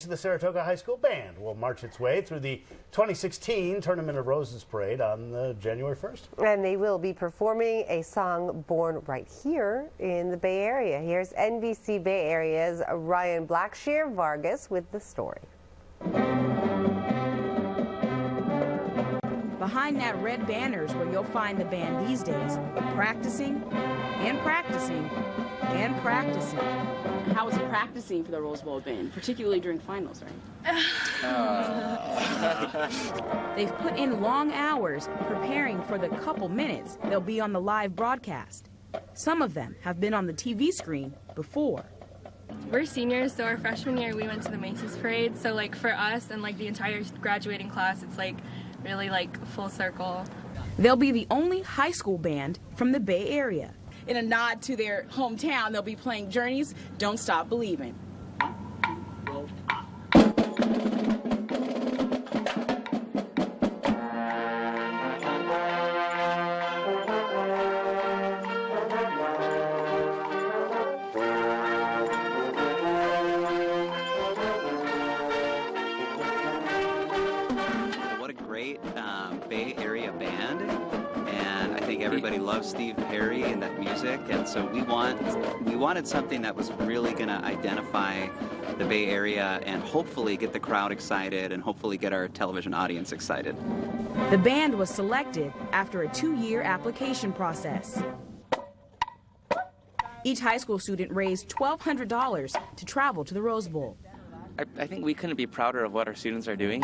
The Saratoga High School Band will march its way through the 2016 Tournament of Roses Parade on January 1st. And they will be performing a song born right here in the Bay Area. Here's NBC Bay Area's Ryan Blackshear Vargas with the story. Behind that red banner is where you'll find the band these days, practicing and practicing and practicing. How is it practicing for the Rose Bowl band, particularly during finals, right? They've put in long hours preparing for the couple minutes they'll be on the live broadcast. Some of them have been on the TV screen before. We're seniors, so our freshman year we went to the Macy's parade. So like for us and like the entire graduating class, it's like really like full circle. They'll be the only high school band from the Bay Area. In a nod to their hometown, they'll be playing Journey's Don't Stop Believing. What a great Bay Area band. And I think everybody loves Steve Perry and that music, and so we wanted something that was really going to identify the Bay Area and hopefully get the crowd excited and hopefully get our television audience excited. The band was selected after a 2-year application process. Each high school student raised $1,200 to travel to the Rose Bowl. I think we couldn't be prouder of what our students are doing.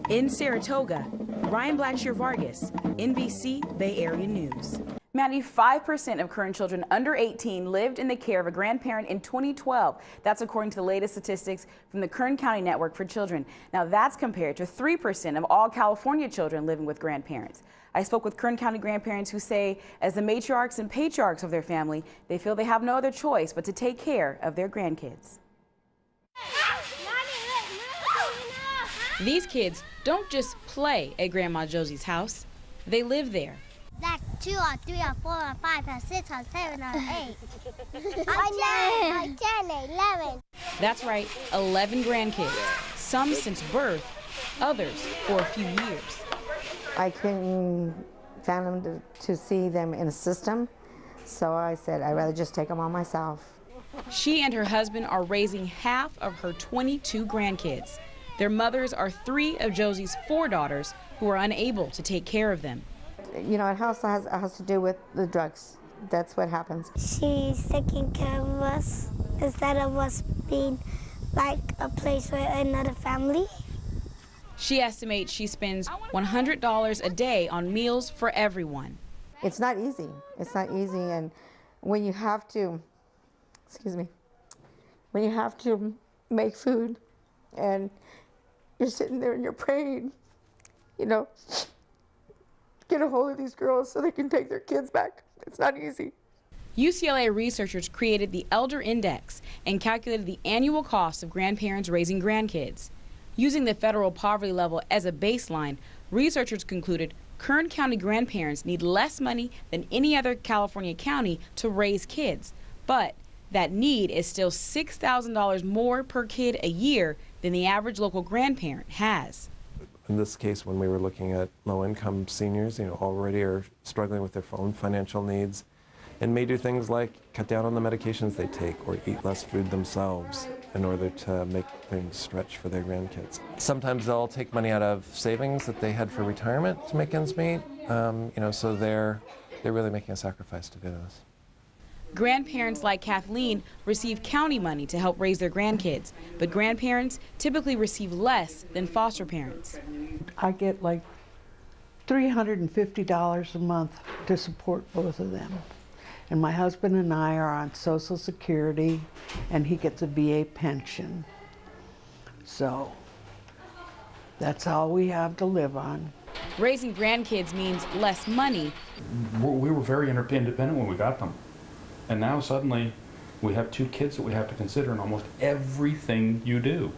In Saratoga, Ryan Blackshear Vargas, NBC Bay Area News. 95% of current children under 18 lived in the care of a grandparent in 2012. That's according to the latest statistics from the Kern County Network for Children. Now that's compared to 3% of all California children living with grandparents. I spoke with Kern County grandparents who say, as the matriarchs and patriarchs of their family, they feel they have no other choice but to take care of their grandkids. These kids don't just play at Grandma Josie's house, they live there. Like 2 or 3 or 4 or 5 or 6 or 7 or 8. or 10 or 11. That's right, 11 grandkids, some since birth, others for a few years. I couldn't fathom to see them in a system, so I said I'd rather just take them on myself. She and her husband are raising half of her 22 grandkids. Their mothers are 3 of Josie's 4 daughters who are unable to take care of them. You know, it also has to do with the drugs. That's what happens. She's taking care of us instead of us being like a place for another family. She estimates she spends $100 a day on meals for everyone. It's not easy. It's not easy, and when you have to, when you have to make food and you're sitting there and you're praying, you know, get a hold of these girls so they can take their kids back. It's not easy. UCLA researchers created the Elder Index and calculated the annual cost of grandparents raising grandkids. Using the federal poverty level as a baseline, researchers concluded Kern County grandparents need less money than any other California county to raise kids. But that need is still $6,000 more per kid a year than the average local grandparent has. In this case, when we were looking at low-income seniors, you know, already are struggling with their own financial needs, and may do things like cut down on the medications they take or eat less food themselves in order to make things stretch for their grandkids. Sometimes they'll take money out of savings that they had for retirement to make ends meet, you know, so they're really making a sacrifice to do this. Grandparents like Kathleen receive county money to help raise their grandkids, but grandparents typically receive less than foster parents. I get like $350 a month to support both of them. And my husband and I are on Social Security, and he gets a VA pension. So that's all we have to live on. Raising grandkids means less money. We were very independent when we got them. And now suddenly we have 2 kids that we have to consider in almost everything you do.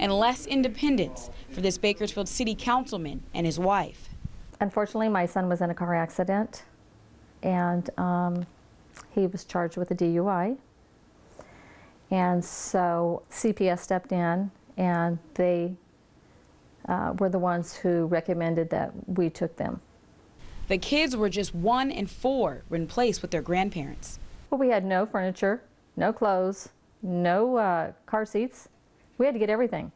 And less independence for this Bakersfield City Councilman and his wife. Unfortunately, my son was in a car accident, and he was charged with a DUI. And so CPS stepped in, and they were the ones who recommended that we took them. The kids were just 1 and 4 when placed with their grandparents. Well, we had no furniture, no clothes, no car seats. We had to get everything.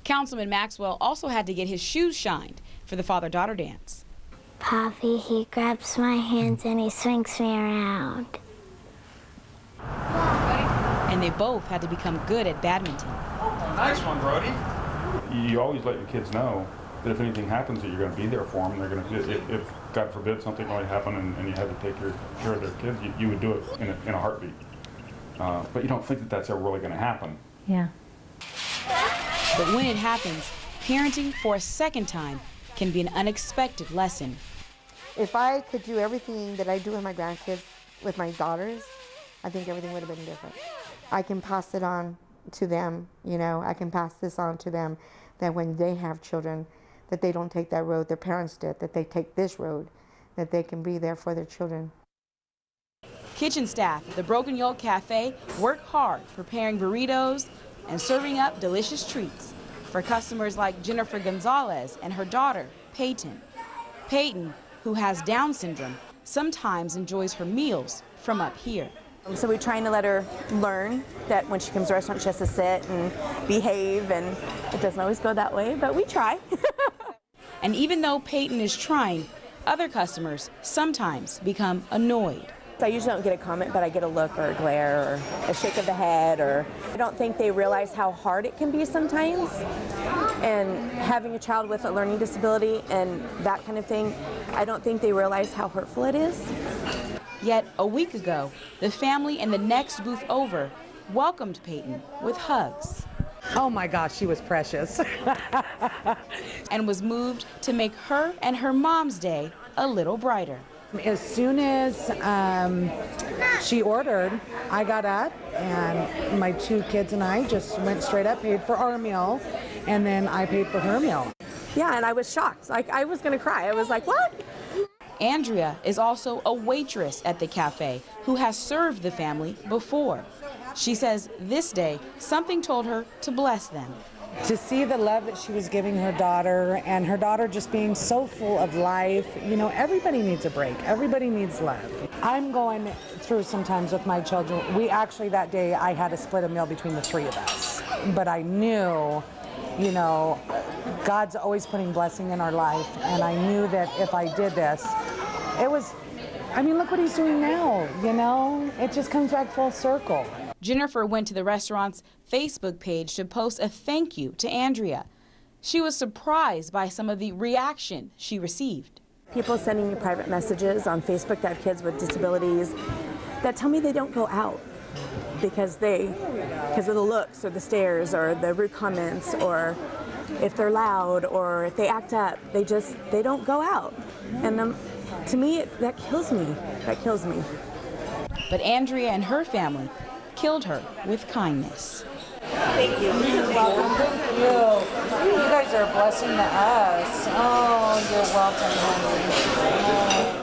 Councilman Maxwell also had to get his shoes shined for the father-daughter dance. Poppy, he grabs my hands and he swings me around. And they both had to become good at badminton. Nice one, Brody. You always let your kids know that if anything happens, that you're going to be there for them. They're going to, if God forbid something might happen and you had to take care of their kids, you would do it in a heartbeat. But you don't think that that's ever really going to happen. Yeah. But when it happens, parenting for a second time can be an unexpected lesson. If I could do everything that I do with my grandkids, with my daughters, I think everything would have been different. I can pass it on to them, you know, I can pass this on to them, that when they have children, that they don't take that road their parents did, that they take this road, that they can be there for their children. Kitchen staff at the Broken Yoke Cafe work hard preparing burritos and serving up delicious treats for customers like Jennifer Gonzalez and her daughter, Peyton. Peyton, who has Down syndrome, sometimes enjoys her meals from up here. So we're trying to let her learn that when she comes to a restaurant, she has to sit and behave, and it doesn't always go that way, but we try. And even though Peyton is trying, other customers sometimes become annoyed. I usually don't get a comment, but I get a look or a glare or a shake of the head, or I don't think they realize how hard it can be sometimes. And having a child with a learning disability and that kind of thing, I don't think they realize how hurtful it is. Yet a week ago, the family in the next booth over welcomed Peyton with hugs. Oh my gosh, she was precious. And was moved to make her and her mom's day a little brighter. As soon as she ordered, I got up and my 2 kids and I just went straight up, paid for our meal, and then I paid for her meal. Yeah, and I was shocked. Like, I was gonna cry. I was like, what? Andrea is also a waitress at the cafe who has served the family before. She says this day, something told her to bless them. To see the love that she was giving her daughter, and her daughter just being so full of life, you know, everybody needs a break. Everybody needs love. I'm going through sometimes with my children. We actually, that day, I had to split a meal between the 3 of us. But I knew, you know, God's always putting blessing in our life, and I knew that if I did this, it was, I mean, look what he's doing now, you know? It just comes back full circle. Jennifer went to the restaurant's Facebook page to post a thank you to Andrea. She was surprised by some of the reaction she received. People sending me private messages on Facebook that have kids with disabilities that tell me they don't go out because of the looks or the stares or the rude comments, or if they're loud or if they act up, they don't go out. And to me, that kills me. That kills me. But Andrea and her family killed her with kindness. Thank you. You're welcome. Thank you. You guys are a blessing to us. Oh, you're welcome, honey.